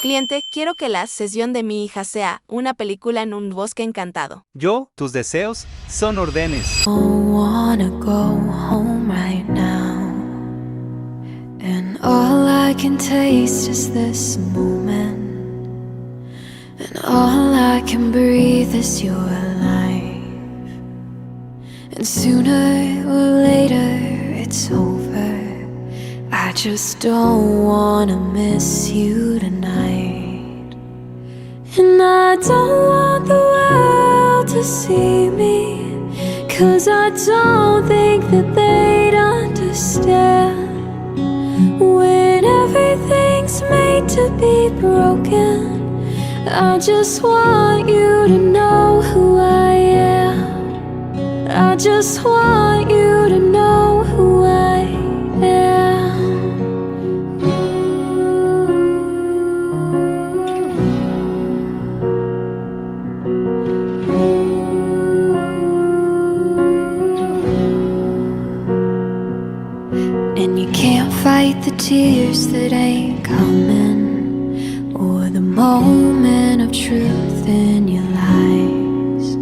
Cliente, quiero que la sesión de mi hija sea una película en un bosque encantado. Yo, tus deseos, son órdenes. I wanna go home right now, and all I can taste is this moment, and all I can breathe is your life. And sooner or later it's over. I just don't wanna miss you tonight. And I don't want the world to see me, 'cause I don't think that they'd understand when everything's made to be broken. I just want you to know who I am. I just want you to know who I am. And you can't fight the tears that ain't coming, or the moment of truth in your lies,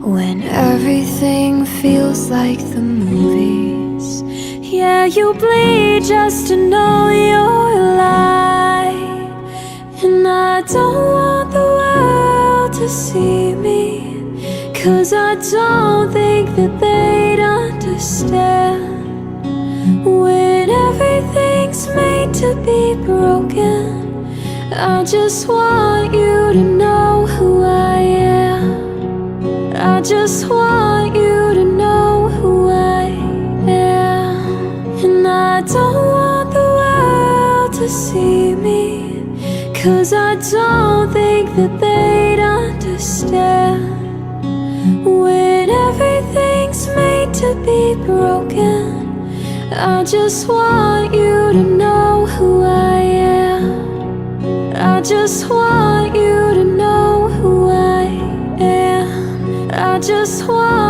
when everything feels like the movies. Yeah, you bleed just to know you're alive. And I don't want the world to see me, 'cause I don't think that they'd understand when everything's made to be broken. I just want you to know who I am. I just want you to know who I am. And I don't want the world to see me, 'cause I don't think that they'd understand when everything's made to be broken. I just want you to know who I am. I just want you to know who I am. I just want